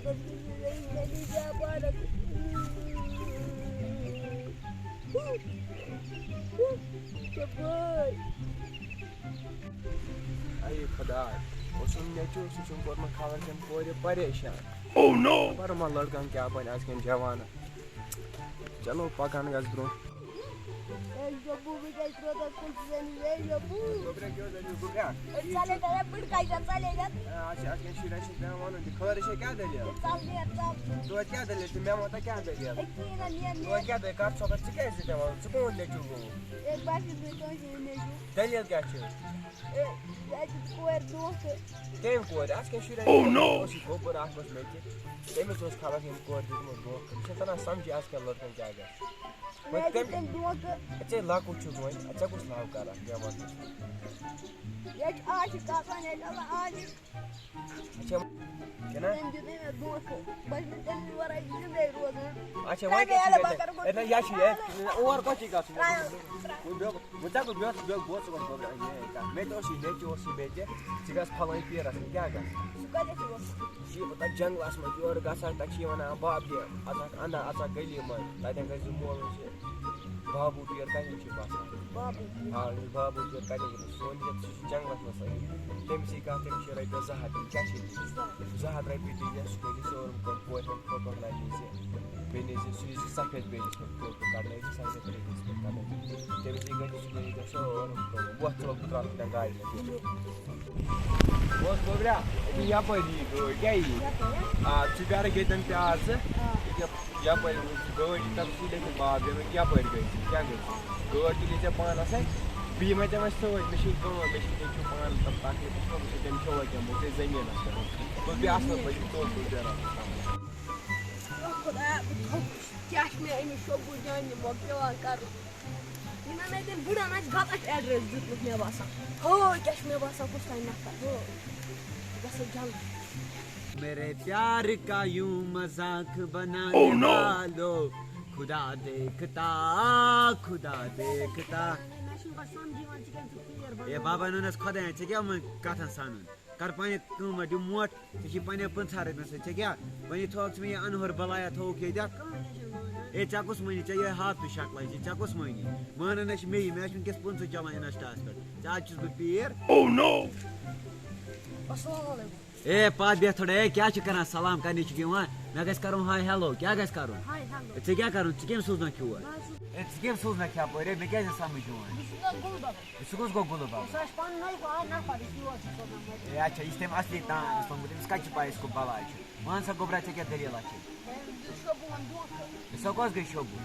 اے خدا سن نیچو سہ کورمت خبر کم کور پریشان برما لڑکن کیا بن آز کن جوان چلو پکان گھس برو خبر کیا دلیل توتہ کیا دلیل تو مے وتا کیا دلیل توتہ کیا دلیل کر صبح ژٕ کیازِ دِوان ژٕ کون نیچو گوٚمُت دلیل کیا چھ کم کور آز کن شُرٮ۪ن گوبر اکھ اوس مےٚ تہِ تٔمِس اوس خبر کٔمۍ کورِ دیُتمُت دھوکہٕ مےٚ چھُنہٕ تران سمجھی آز کل لڑکن کیا گژھِ ژے لۄکُٹ چھُکھ وۄنۍ ژےٚ کُس لو کران مےٚ وَن اچھا وۄنۍ کیٛاہ چھُے نہ یہِ چھُ اور کوٚت چھُے گژھُن ژےٚ گوٚو بیٚہہ بوز ژٕ گوٚژھ مےٚ تہِ اوس یہِ نیٚچوٗ اوس یہِ بیٚیہِ تہِ ژٕ گژھ پھلٲنۍ پیٖرَس کیٛاہ گژھِ یہِ چھُ تَتھ جنٛگلَس منٛز یورٕ گژھان تَتہِ چھِ یہِ وَنان بابہِ اژَکھ اَنٛدر اژَکھ گٔلی منٛز تَتٮ۪ن گژھِ مولوٗم چھِ بابوٗ پیٖر کَتٮ۪ن چھُ باسان آ یہِ بابوٗ پیٖر کَتٮ۪ن چھُ سون سُہ چھُ جنٛگلَس منٛز تٔمسٕے کَتھ تٔمِس چھِ رۄپیَس 200 کیٛاہ چھِ 200 رۄپیہِ دیٖزِ سُہ کٔرِو سورُم پوشَن فوٹو لَگہِ بیٚیہِ نِزِ سُہ یی سفید بیٚیِس پٮ۪ٹھ فوٹو کَڑنٲیزِ سفید بیٚیِس پٮ۪ٹھ کَڑنٲیزِ تٔمسٕے گژھِ سُہ کٔرِو سورُم وۄتھ ژٕ ترٛاو تَتٮ۪ن گاڑِ منٛز بوز گوبرا یپٲرۍ یی گٲڑۍ کیٛاہ یی آ ژٕ کَرَکھ ییٚتٮ۪ن پیٛارٕ یپٲرۍ گٲڑۍ یی تَتھ سُہ لیکھِ باب یپٲرۍ گٔے ژٕ کیٛاہ گٔے گٲڑۍ تُلی ژےٚ پانَس اَتھِ بیٚیہِ ما ژےٚ وۄنۍ سۭتۍ مےٚ چھِ کٲم مےٚ چھِ تٔمۍ چھُ پانہٕ تکلیٖف تھوٚمُت تٔمۍ چھِ وۄنۍ کیٚنٛہہ ژےٚ زٔمیٖنَس پٮ۪ٹھ بہٕ بیٚیہِ اَصٕل پٲٹھۍ توٚل توٚل بیران کیٛاہ چھِ مےٚ أمِس شوٚبوٗ جانہِ پیٚوان کَرُن یہِ نا مےٚ تٔمۍ بٕڑن آسہِ غلط ایڈرٮ۪س دیُتمُت مےٚ باسان کیٛاہ چھُ مےٚ باسان کُس تانۍ نفر گژھو جلدی میرے پیار کا یوں مذاق بنانے والوں خدا دیکھتا اے بابا نونس خۄداین ژےٚ کیٛاہ وۄنۍ کتھن سنُن کر پننہِ قۭمتھ دِ موٹ ژےٚ چھی پننٮ۪ن 15 رۄپین سۭتۍ ژےٚ کیٛاہ وۄنۍ تھووُکھ ژٕ مےٚ یہِ انہور بلایا تھووُکھ ییٚتٮ۪تھ اے ژےٚ کُس مٲنی ژےٚ یِہے ہاتھٕ شکلے چھِ ژےٚ کُس مٲنی مانان ہے چھِ مےٚ مےٚ چھِ وٕنکٮ۪س 50 چلان انسٹاہس پٮ۪ٹھ ژےٚ آز چھُس بہٕ پیٖر اے پتھ بیٚہہ تھوڑا اے کیٛاہ چھِ کران سلام کرنہِ چھُکھ یِوان مےٚ گژھِ کرُن ہاے ہیلو کیٛاہ گژھِ کرُن ژےٚ کیٛاہ کرُن ژٕ کٔمۍ سوٗزنکھ یور اے ژٕ کٔمۍ سوٗزنکھ یپٲرۍ اے مےٚ کیٛازِ نہٕ سمجھ یِوان سُہ کُس گوٚو گُلہٕ بابا اے اچھا یہِ چھِ تٔمۍ اصلی تانس تھوٚمُت أمِس کتہِ چھِ پاے أسۍ کُس بلاے چھُ وَن سا گوٚبرا ژےٚ کیٛاہ دٔلیٖلہ چھِ سۄ کۄس گٔے شوبوٗ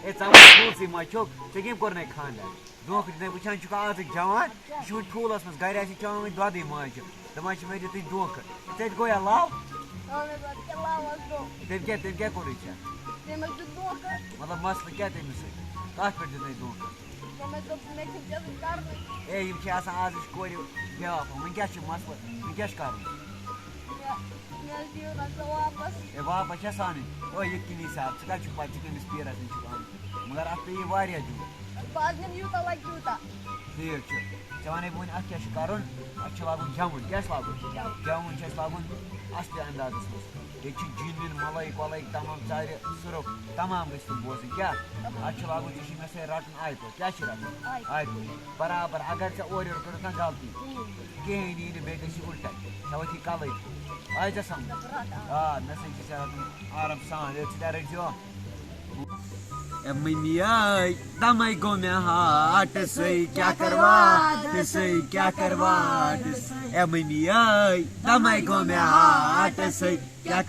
اے ژٕ ٹھوٗلسٕے منٛز چھُکھ ژےٚ کٔمۍ کوٚرنَے خانٛدر دھوکہٕ دِتنَے وٕچھان چھُکھ آزٕکۍ جوان یہِ چھُ وٕنہِ ٹھوٗلَس منٛز گرِ آسہِ چٮ۪وان وٕنہِ دۄدٕے ماجہِ دَپان چھِ مےٚ دِتُے دھوکہٕ ژےٚ تہِ گوٚو یا لَو تٔمۍ کیٛاہ کوٚرُے ژےٚ مطلب مسلہٕ کیٛاہ تٔمِس سۭتۍ کَتھ پٮ۪ٹھ دِتنَے دھوکہٕ اے یِم چھِ آسان آزٕچ کورِ بیٛاکھ وۄنۍ کیٛاہ چھُ مسلہٕ وۄنۍ کیٛاہ چھُ کَرُن اے واپس چھےٚ سانٕنۍ او یہِ کِنی صاحب ژٕ کَتہِ چھُکھ پَتہٕ ژٕ کٔمِس پیٖرَس نِش چھُکھ آمُت مگر اَتھ پیٚیی واریاہ دیُن ٹھیٖک چھُ ژےٚ وَنے بہٕ وۄنۍ اَتھ کیٛاہ چھُ کَرُن اَتھ چھُ لاگُن جَمُن کیٛاہ چھُ لاگُن جَمُن چھُ اَسہِ لاگُن اَصلہِ اَندازَس منٛز ییٚتہِ چھِ جِن وِن مَلٲیِک وَلٲیِک تمام ژَرِ سُرُف تمام گٔژھۍ تِم بوزٕنۍ کیٛاہ اَتھ چھُ لاگُن ژےٚ چھُے مےٚ سۭتۍ رَٹُن آیہِ پٲٹھۍ کیٛاہ چھُ رَٹُن آیہِ پٲٹھۍ برابر اگر ژےٚ اورٕ یورٕ کٔرٕتھ کانٛہہ غلطی کِہیٖنۍ یی نہٕ بیٚیہِ گژھی اُلٹَے ژےٚ ؤتھی کَلٕے آے ژےٚ سَمٕجھ آ مےٚ سۭتۍ چھِ ژےٚ رَٹُن آرام سان ییٚلہِ ژٕ تہِ رٔٹزِ مٔمی آے تَمَے گوٚو مےٚ ہاٹسٕے کیٛاہ کَرواٹٕس اے مٔمی آے تَمَے گوٚو مےٚ ہاٹسٕے کیٛاہ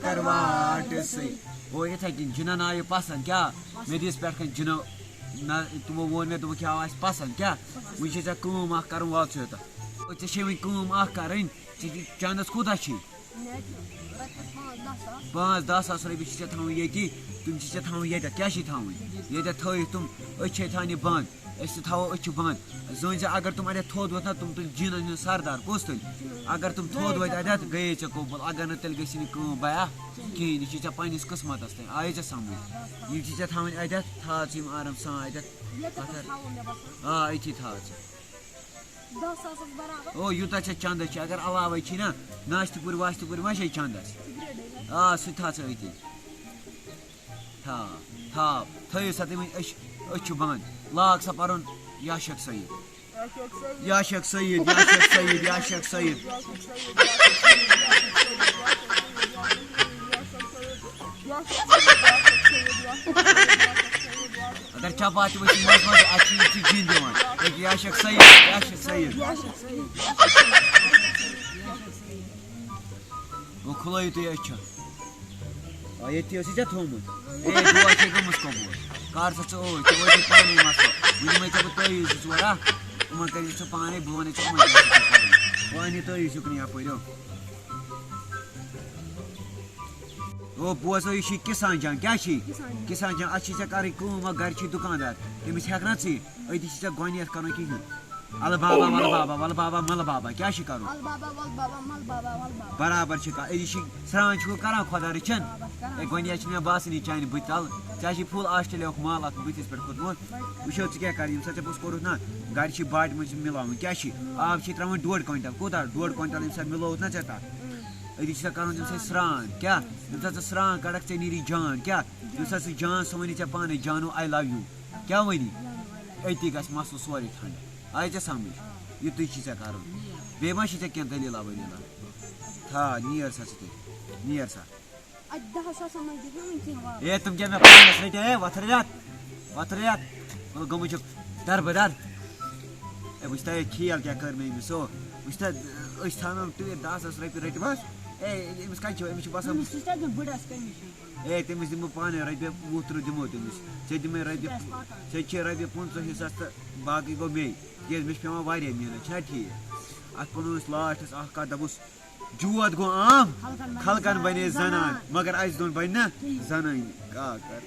کَرواٹٕسٕے او یِتھَے کٔنۍ جِنَن آو یہِ پَسنٛد کیٛاہ مےٚ دِژ پٮ۪ٹھ کَنۍ جِنو نہ تِمو ووٚن مےٚ دوٚپُکھ یہِ آو اَسہِ پَسنٛد کیٛاہ وٕنۍ چھے ژےٚ کٲم اَکھ کَرُن وَل ژٕ یوٚتَتھ ژےٚ چھے وٕنۍ کٲم اَکھ کَرٕنۍ ژٕ چَندَس کوٗتاہ چھی 5-10 ساس رۄپیہِ چھِ ژےٚ تھاوٕنۍ ییٚتی تِم چھِ ژےٚ تھاوٕنۍ ییٚتٮ۪تھ کیٛاہ چھِ تھاوٕنۍ ییٚتٮ۪تھ تھٲیِتھ تِم أچھ چھے تھاونہِ بنٛد أسۍ تہِ تھاوو أچھِ بنٛد زٲنۍ زِ اگر تِم اَتٮ۪تھ تھوٚد ووٚتھ نہ تِم تُلۍ جِنَن ہُنٛد سردار کُس تُلہِ اگر تِم تھوٚد وٲتۍ اَتٮ۪تھ گٔیے ژےٚ قوبوٗل اگر نہٕ تیٚلہِ گژھی نہٕ کٲم بیا کِہیٖنۍ یہِ چھِ ژےٚ پنٛنِس قٕسمَتَس تانۍ آیے ژےٚ سَمٕجھ یِم چھِ ژےٚ تھاوٕنۍ اَتٮ۪تھ تھاو ژٕ یِم آرام سان اَتٮ۪تھ آ أتھی تھاو ژٕ 10 ساس برابر او یوٗتاہ ژےٚ چندس چھِ اگر علاوَے چھی نا ناشتہٕ پوٗرۍ واشتہٕ پوٗرۍ ما چھے چندس آ سُہ تہِ تھاو ژٕ أتی تھٲیِو سا تُہۍ وۄنۍ أچھ چھُ بنٛد لاگ سا پَرُن یا شیخ سعید یا شیخ سعید یا شیخ سعید یا شیخ سعید اگر چپاتہِ ؤسِو منٛزٕ منٛزٕ اَتھ چھِ یہِ جِن دِوان أکہِ یا شیخ سعید یا شیخ سعید وۄنۍ کھُلٲیِو تُہۍ أچھ ییٚتھی ٲسٕے ژےٚ تھوٚومُت اے دُعا چھے گٔمٕژ قبوٗل کر سا ژٕ اوے ژےٚ وٲتی پانے مسلہٕ وۄنۍ دِمے ژےٚ بہٕ تٲویٖز 2 ژور یِمن کٔرِو ژٕ پانے بہٕ وَنَے ژےٚ یِمن کیٛاہ چھُ کَرُن وۄنۍ اَن یہِ تٲویٖز یُکنُے یپٲرۍ او بوزو یہِ چھُے کِسان جان کیٛاہ چھُے کِسان جان اَتھ چھِ ژےٚ کَرٕنۍ کٲم وۄنۍ گرِ چھُے دُکاندار تٔمِس ہٮ۪کھ نا ژٕ أتی چھِ ژےٚ گۄڈنٮ۪تھ کَرُن کِہیٖنۍ اَلہٕ بابا وَلہٕ بابا وَلہٕ بابا مَلہٕ بابا کیٛاہ چھُے کَرُن ول بابا ول بابا مل بابا ول بابا برابر چھِ کَرُن أتی چھِ سرٛان چھُکھ کَران خۄدا رٔچھِنۍ ہے گۄڈنٮ۪تھ چھِ مےٚ باسٲنی چانہِ بٕتھِ تَل ژےٚ چھُے فُل آسٹریلیاہُک مال اَتھ بٕتھِس پٮ۪ٹھ کھوٚتمُت وٕچھو ژٕ کیٛاہ کَرٕ ییٚمہِ ساتہٕ ژےٚ پوٚتُس کوٚرُتھ نا گرِ چھِ باٹہِ منٛز مِلاوُن کیٛاہ چھِ آب چھِ ترٛاوُن 1.5 کویِنٹَل کوٗتاہ 1.5 کویِنٹَل ییٚمہِ ساتہٕ مِلووُتھ نا ژےٚ تَتھ أتی چھِ ژےٚ کَرُن تَمہِ سۭتۍ سرٛان کیٛاہ ییٚمہِ ساتہٕ ژٕ سرٛان کَڑکھ ژےٚ نیری جان کیٛاہ ییٚمہِ ساتہٕ سُہ جان سُہ وَنی ژےٚ پانَے جانو آی لَو یوٗ کیٛاہ وَنی أتی گژھِ مَسلہٕ سورُے ٹھنٛڈٕ آیہِ ژےٚ سَمٕجھ یُتُے چھُے ژےٚ کَرُن بیٚیہِ ما چھُے ژےٚ کینٛہہ دٔلیٖلا ؤلیٖلا نیر سا ژٕ تہِ نیر سا اتھ 10 ساسن منٛز دِژ نہٕ وٕنہِ کینٛہہ اے تِم کیٛاہ مےٚ پانَس رٔٹۍ اے وۄتھ رٮ۪تھ گوٚمُت چھُکھ دربٕدر اے وٕچھ تہ اے کھیل کیٛاہ کٔر مےٚ أمِس ہو وٕچھ تہ أسۍ تھاونو ٹٲرۍ 10 ساس رۄپیہِ رٔٹۍمَس اے أمِس کَتہِ چھُ أمِس چھُ باسان بٕڑس کٔمِس اے تٔمِس دِمہٕ بہٕ پانَے رۄپیہِ 20-30 دِمو تٔمِس ژےٚ دِمَے رۄپیہِ ژےٚ چھے رۄپیہِ 15 حِصَس تہٕ باقٕے گوٚو مے تِکیٛازِ مےٚ چھِ پٮ۪وان واریاہ محنت چھُنہ ٹھیٖک اَتھ پَنُن أسۍ لاسٹَس اَکھ کَتھ دَپُس جوت گوٚو عام خلقَن بَنے زَنان مگر اَسہِ دۄن بَنہِ نہ زَنٲنی کا کر